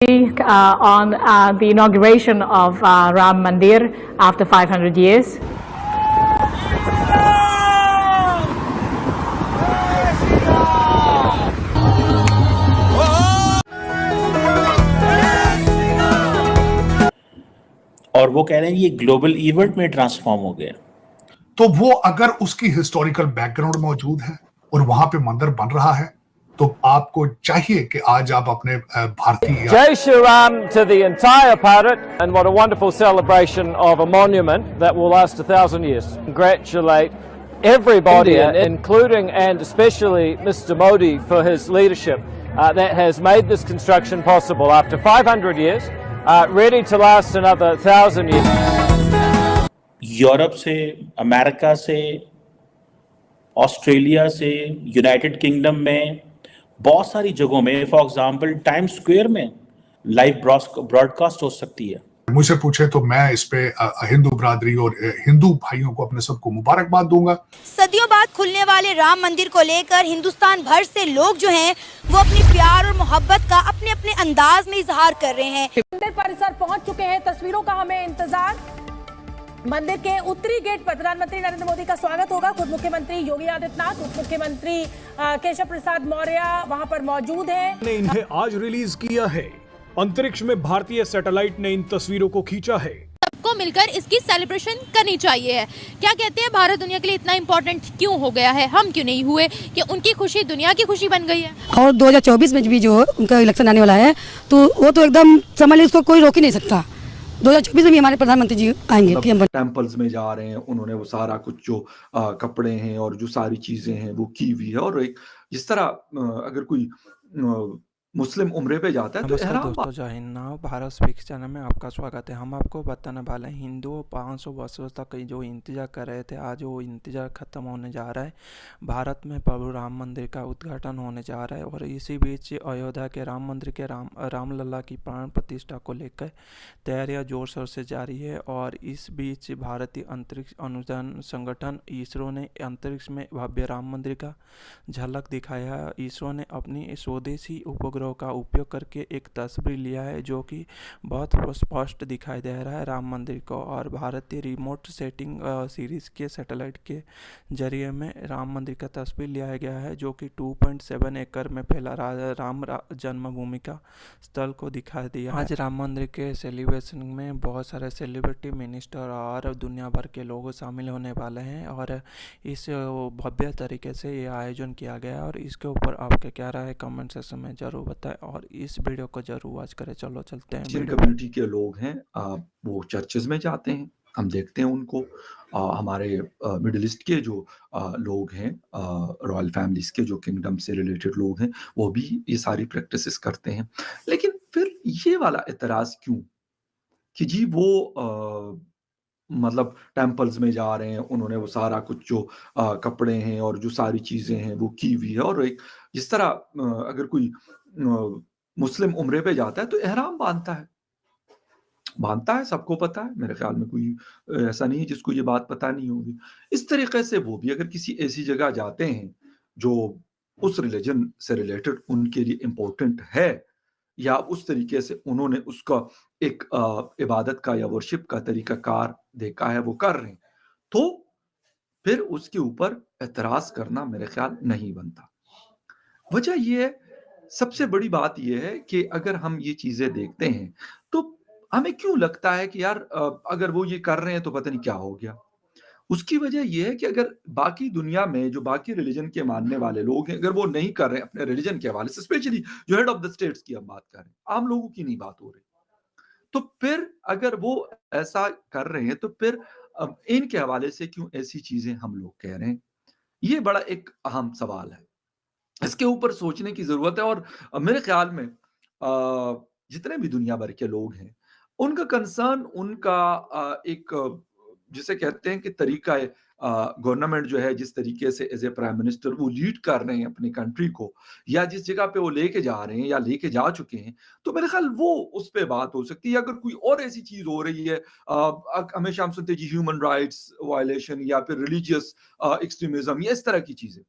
on the inauguration of Ram Mandir after 500 years. اور وہ کہہ رہے ہیں یہ گلوبل ایونٹ میں ٹرانسفارم ہو گیا. تو وہ اگر اس کی ہسٹوریکل بیک گراؤنڈ موجود ہے اور وہاں پہ مندر بن رہا ہے تو آپ کو چاہیے کہ آج آپ اپنے بھارتی Jai Shri Ram to the entire Bharat, and what a wonderful celebration of a monument that will last 1,000 years. Congratulate everybody, including and especially Mr. Modi for his leadership that has made this construction possible after 500 years, ready to last another 1,000 years. Europe سے، امریکہ سے، Australia سے، United kingdom میں، بہت ساری جگہوں میں، for example time square میں live Broad cost ہو سکتی ہے. مجھ سے پوچھے تو میں اس پہ ہندو برادری اور ہندو بھائیوں کو اپنے سب کو مبارکباد دوں گا. صدیوں بعد کھلنے والے رام مندر کو لے کر ہندوستان بھر سے لوگ جو ہیں وہ اپنی پیار اور محبت کا اپنے اپنے انداز میں اظہار کر رہے ہیں. مندر پریسر پہنچ چکے ہیں، تصویروں کا ہمیں انتظار. مندر کے اتری گیٹ پر پردھان منتری نریندر مودی کا سواگت ہوگا. خود مکھیہ منتری یوگی آدتیہ ناتھ، اپ مکھیہ منتری کیشو پرساد موریہ وہاں پر موجود ہیں. نے انہیں آج ریلیز کیا ہے. انترکش میں بھارتی سیٹلائٹ نے ان تصویروں کو کھینچا ہے. سب کو مل کر اس کی سیلیبریشن کرنی چاہیے ہے. کیا کہتے ہیں بھارت دنیا کے لیے اتنا امپورٹنٹ کیوں ہو گیا ہے؟ ہم کیوں نہیں ہوئے کہ ان کی خوشی دنیا کی خوشی بن گئی ہے. اور 2024 میں بھی جو ان کا الیکشن آنے والا ہے تو وہ تو ایک دم سمجھ لیں اس کو کوئی روک ہی نہیں سکتا. 2024 میں بھی ہمارے پردھان منتری جی آئیں گے. ٹیمپلز میں جا رہے ہیں، انہوں نے وہ سارا کچھ جو کپڑے ہیں اور جو ساری چیزیں ہیں وہ کی ہوئی ہے. اور ایک جس طرح اگر کوئی مسلم عمرے پہ جاتا ہے تو نمسکار دوستو، جے ہند. بھارت اسپیکس چینل میں آپ کا سواگت ہے. ہم آپ کو بتانے والے ہیں ہندو 500 برسوں تک جو انتظار کر رہے تھے، آج وہ انتظار ختم ہونے جا رہا ہے. بھارت میں پربھو رام مندر کا ادگھاٹن ہونے جا رہا ہے اور اسی بیچ ایودھیا کے رام مندر کے رام للا کی پران پرتشٹھا کو لے کر تیاریاں زور شور سے جاری ہے. اور اس بیچ بھارتی انترکش انوسندھان سنگٹھن اسرو نے انترکش میں بھویہ رام مندر کا جھلک دکھایا ہے. اسرو نے اپنی سودیسی اپگرہ کا اپیوگ کر کے ایک تصویر لیا ہے جو کہ بہت اسپشٹ دکھائی دے رہا ہے رام مندر کو. اور بھارتی ریموٹ سینٹنگ سیریز کے سیٹلائٹ کے ذریعے میں رام مندر کا تصویر لیا گیا ہے جو کہ 2.7 ایکڑ میں پھیلا رام جنم بھومی کا استھل کو دکھائی دیا. آج رام مندر کے سیلیبریشن میں بہت سارے سیلیبریٹی، منسٹر اور دنیا بھر کے لوگ شامل ہونے والے ہیں اور اس بھویہ طریقے سے یہ آیوجن کیا گیا ہے. اور اس کے اوپر آپ کے کیا رائے ہے کمنٹ سیکشن میں ضرور بتائیں اور اس ویڈیو کو ضرور واچ کریں. چلو چلتے ہیں. کرسچین کمیونٹی کے لوگ ہیں، وہ چرچز میں جاتے ہیں، ہم دیکھتے ہیں ان کو. ہمارے مڈل ایسٹ کے جو لوگ ہیں، رائل فیملیز کے جو کنگڈم سے ریلیٹڈ لوگ ہیں، وہ بھی یہ ساری پریکٹسز کرتے ہیں. لیکن پھر یہ والا اعتراض کیوں کہ جی وہ مطلب ٹیمپلز میں جا رہے ہیں، انہوں نے وہ سارا کچھ جو کپڑے ہیں اور جو ساری چیزیں ہیں وہ کی ہوئی ہے. اور ایک جس طرح اگر کوئی مسلم عمرے پہ جاتا ہے تو احرام باندھتا ہے، سب کو پتا ہے. میرے خیال میں کوئی ایسا نہیں ہے جس کو یہ بات پتا نہیں ہوگی. اس طریقے سے وہ بھی اگر کسی ایسی جگہ جاتے ہیں جو اس ریلیجن سے ریلیٹڈ ان کے لیے امپورٹنٹ ہے یا اس طریقے سے انہوں نے اس کا ایک عبادت کا یا ورشپ کا طریقہ کار دیکھا ہے، وہ کر رہے ہیں، تو پھر اس کے اوپر اعتراض کرنا میرے خیال نہیں بنتا. وجہ یہ ہے، سب سے بڑی بات یہ ہے کہ اگر ہم یہ چیزیں دیکھتے ہیں تو ہمیں کیوں لگتا ہے کہ یار اگر وہ یہ کر رہے ہیں تو پتہ نہیں کیا ہو گیا. اس کی وجہ یہ ہے کہ اگر باقی دنیا میں جو باقی ریلیجن کے ماننے والے لوگ ہیں، اگر وہ نہیں کر رہے ہیں اپنے ریلیجن کے حوالے سے، اسپیشلی جو ہیڈ آف دا اسٹیٹس کی ہم بات کر رہے ہیں، عام لوگوں کی نہیں بات ہو رہی، تو پھر اگر وہ ایسا کر رہے ہیں تو پھر ان کے حوالے سے کیوں ایسی چیزیں ہم لوگ کہہ رہے ہیں؟ یہ بڑا ایک اہم سوال ہے، اس کے اوپر سوچنے کی ضرورت ہے. اور میرے خیال میں جتنے بھی دنیا بھر کے لوگ ہیں ان کا کنسرن، ان کا ایک جسے کہتے ہیں کہ طریقہ گورنمنٹ جو ہے جس طریقے سے ایز اے پرائم منسٹر وہ لیڈ کر رہے ہیں اپنی کنٹری کو، یا جس جگہ پہ وہ لے کے جا رہے ہیں یا لے کے جا چکے ہیں، تو میرے خیال وہ اس پہ بات ہو سکتی ہے. اگر کوئی اور ایسی چیز ہو رہی ہے، ہمیشہ ہم سنتے جی ہیومن رائٹس وائلیشن یا پھر ریلیجیس ایکسٹریمزم یا اس طرح کی چیزیں،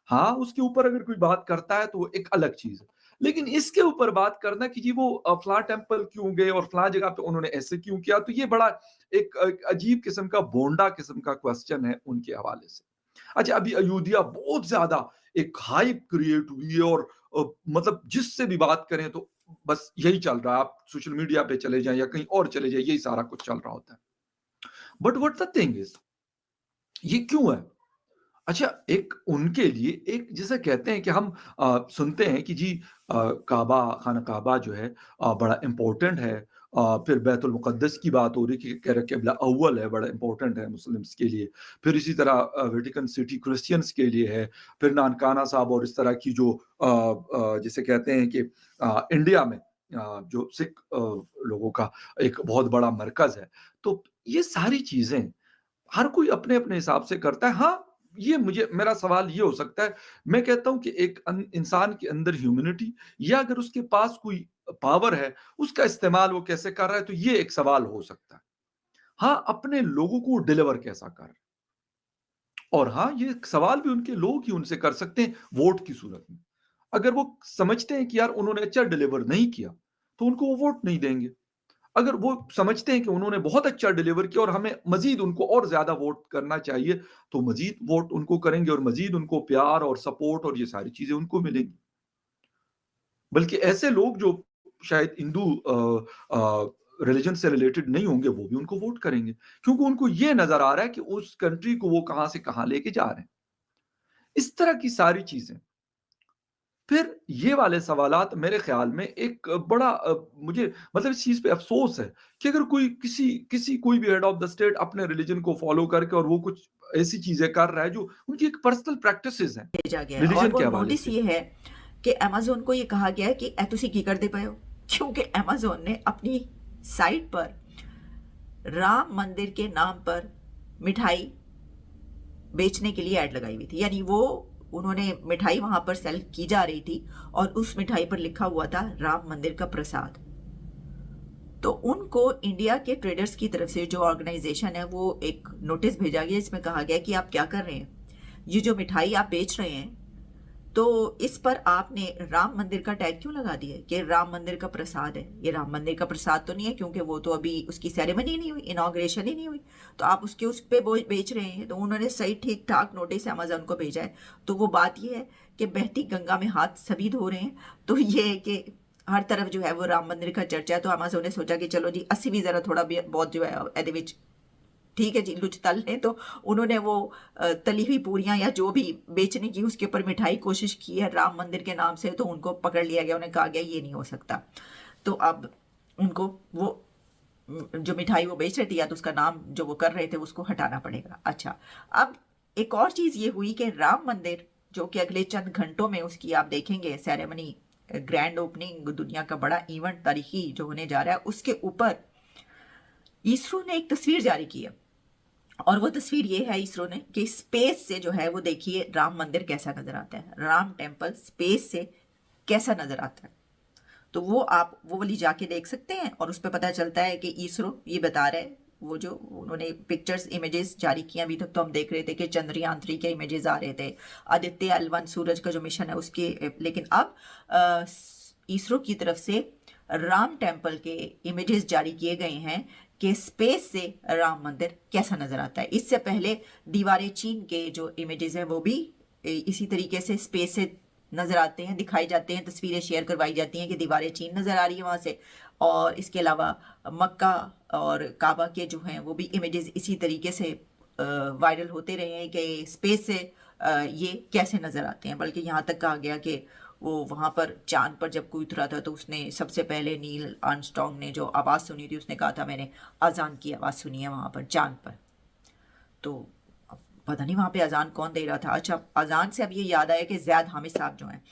ہاں اس کے اوپر اگر کوئی بات کرتا ہے تو وہ ایک الگ چیز ہے. लेकिन इसके ऊपर बात करना कि जी वो फलां टेम्पल क्यों गए और फलां जगह पे उन्होंने ऐसे क्यों किया, तो ये बड़ा एक अजीब किस्म का बोंडा किस्म का क्वेश्चन है उनके हवाले से। अच्छा, अभी अयोध्या बहुत ज्यादा एक हाइप क्रिएट हुई है और मतलब जिससे भी बात करें तो बस यही चल रहा है। आप सोशल मीडिया पे चले जाएं या कहीं और चले जाएं, यही सारा कुछ चल रहा होता है। But what the thing is, ये क्यों है? अच्छा, एक उनके लिए एक जैसे कहते हैं कि हम सुनते हैं कि जी काबा, खाना काबा जो है बड़ा इंपॉर्टेंट है। फिर बैतुल मुक़द्दस की बात हो रही कि कह रहे क़िबला अव्वल है, बड़ा इंपॉर्टेंट है मुस्लिम्स के लिए। फिर इसी तरह वेटिकन सिटी क्रिश्चियंस के लिए है। फिर नानकाना साहब और इस तरह की जो जिसे कहते हैं कि इंडिया में जो सिख लोगों का एक बहुत बड़ा मरकज़ है। तो ये सारी चीज़ें हर कोई अपने-अपने हिसाब से करता है। हाँ, ये मेरा सवाल ये हो सकता है, मैं कहता हूँ कि एक इंसान के अंदर ह्यूमैनिटी या अगर उसके पास कोई पावर है, उसका इस्तेमाल वो कैसे कर रहा है, तो ये एक सवाल हो सकता है। हाँ, अपने लोगों को डिलीवर कैसा कर रहा है, और हाँ, ये सवाल भी उनके लोग ही उनसे कर सकते हैं वोट की सूरत में। अगर वो समझते हैं कि यार उन्होंने अच्छा डिलीवर नहीं किया, तो उनको वो वोट नहीं देंगे। अगर वो समझते हैं कि उन्होंने बहुत अच्छा डिलीवर किया और हमें मजीद उनको और ज्यादा वोट करना चाहिए, तो मजीद वोट उनको करेंगे और मजीद उनको प्यार और सपोर्ट और ये सारी चीजें उनको मिलेंगी। बल्कि ऐसे लोग जो शायद हिंदू रिलीजन से रिलेटेड नहीं होंगे, वो भी उनको वोट करेंगे, क्योंकि उनको ये नजर आ रहा है कि उस कंट्री को वो कहां से कहां लेके जा रहे हैं। इस तरह की सारी चीजें। फिर ये वाले सवालात मेरे ख्याल में एक बड़ा मुझे मतलब इस चीज पे अफसोस है कि अगर कोई भी हेड ऑफ द स्टेट अपने रिलीजन को फॉलो करके और वो कुछ ऐसी चीजें कर रहा है जो उनकी एक पर्सनल प्रैक्टिसेस हैं रिलीजन के हवाले से। ये है कि अमेज़न को ये कहा गया है कि तुसी की करते पे हो, क्योंकि अमेज़न ने अपनी साइट पर राम मंदिर के नाम पर मिठाई बेचने के लिए ऐड लगाई हुई थी। यानी वो उन्होंने मिठाई वहां पर सेल की जा रही थी और उस मिठाई पर लिखा हुआ था राम मंदिर का प्रसाद। तो उनको इंडिया के ट्रेडर्स की तरफ से जो ऑर्गेनाइजेशन है वो एक नोटिस भेजा गया, इसमें कहा गया कि आप क्या कर रहे हैं, ये जो मिठाई आप बेच रहे हैं तो इस पर आपने राम मंदिर का टैग क्यों लगा दिया कि राम मंदिर का प्रसाद है। ये राम मंदिर का प्रसाद तो नहीं है, क्योंकि वो तो अभी उसकी सेरेमनी नहीं हुई, इनॉग्रेशन ही नहीं हुई, तो आप उस पे बेच रहे हैं। तो उन्होंने सही ठीक ठाक नोटिस अमेज़न को भेजा है। तो वो बात ये है कि बहती गंगा में हाथ सभी धो रहे हैं। तो ये है कि हर तरफ जो है वो राम मंदिर का चर्चा है। तो अमेज़न ने सोचा कि चलो जी असी भी जरा थोड़ा बहुत जो है एदे विच ठीक है जी लुच तल है। तो उन्होंने वो तली हुई पूरियां या जो भी बेचने की उसके ऊपर मिठाई कोशिश की है राम मंदिर के नाम से, तो उनको पकड़ लिया गया। उन्हें कहा गया ये नहीं हो सकता। तो अब उनको वो जो मिठाई वो बेच रहे थे या तो उसका नाम जो वो कर रहे थे उसको हटाना पड़ेगा। अच्छा, अब एक और चीज ये हुई कि राम मंदिर जो कि अगले चंद घंटों में उसकी आप देखेंगे सेरेमनी, ग्रैंड ओपनिंग, दुनिया का बड़ा इवेंट तारीखी जो होने जा रहा है, उसके ऊपर इसरो ने एक तस्वीर जारी की है। और वो तस्वीर ये है इसरो ने कि स्पेस से जो है वो देखिए राम मंदिर कैसा नजर आता है, राम टेम्पल स्पेस से कैसा नजर आता है। तो वो आप वो वाली जाके देख सकते हैं और उस पर पता चलता है कि इसरो ये बता रहा है, वो जो उन्होंने पिक्चर्स इमेजेस जारी किए अभी तक तो हम देख रहे थे कि चंद्रयान 3 के इमेजेस आ रहे थे, आदित्य L1 सूरज का जो मिशन है उसके, लेकिन अब इसरो की तरफ से राम टेम्पल के इमेजेस जारी किए गए हैं कि स्पेस से राम मंदिर कैसा नजर आता है। इससे पहले दीवारें चीन के जो इमेजेस हैं वो भी इसी तरीके से स्पेस से नजर आते हैं, दिखाई जाते हैं, तस्वीरें शेयर करवाई जाती हैं कि दीवारें चीन नजर आ रही है वहां से। और इसके अलावा मक्का और काबा के जो हैं वो भी इमेजेस इसी तरीके से वायरल होते रहे हैं कि स्पेस से ये कैसे नजर आते हैं। बल्कि यहाँ तक कहा गया कि वो वहाँ पर चांद पर जब कोई उतरा था तो उसने सबसे पहले नील आर्मस्ट्रांग ने जो आवाज़ सुनी थी उसने कहा था मैंने अजान की आवाज़ सुनी है वहाँ पर चांद पर। तो पता नहीं वहाँ पे अजान कौन दे रहा था। अच्छा, अजान से अब ये याद आया कि ज़ैद हामिद साहब जो हैं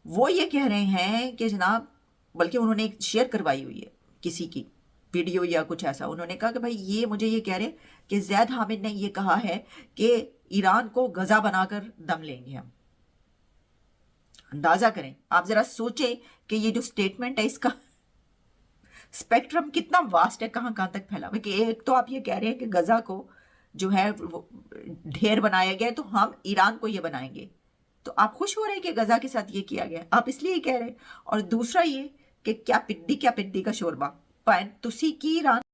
वो ये कह रहे हैं कि जनाब, बल्कि उन्होंने एक शेयर करवाई हुई है किसी की वीडियो या कुछ ऐसा, उन्होंने कहा कि भाई ये मुझे ये कह रहे कि ज़ैद हामिद ने ये कहा है कि ईरान को गजा बनाकर दम लेंगे हम। अंदाजा करें, आप जरा सोचें कि ये जो स्टेटमेंट है इसका स्पेक्ट्रम कितना वास्ट है, कहां कहां तक फैला हुआ है। कि एक तो आप ये कह रहे हैं कि गजा को जो है ढेर बनाया गया है तो हम ईरान को ये बनाएंगे, تو آپ خوش ہو رہے ہیں کہ غزہ کے ساتھ یہ کیا گیا, آپ اس لیے کہہ رہے ہیں. اور دوسرا یہ کہ کیا پڈی کا شوربہ تسی کی ایران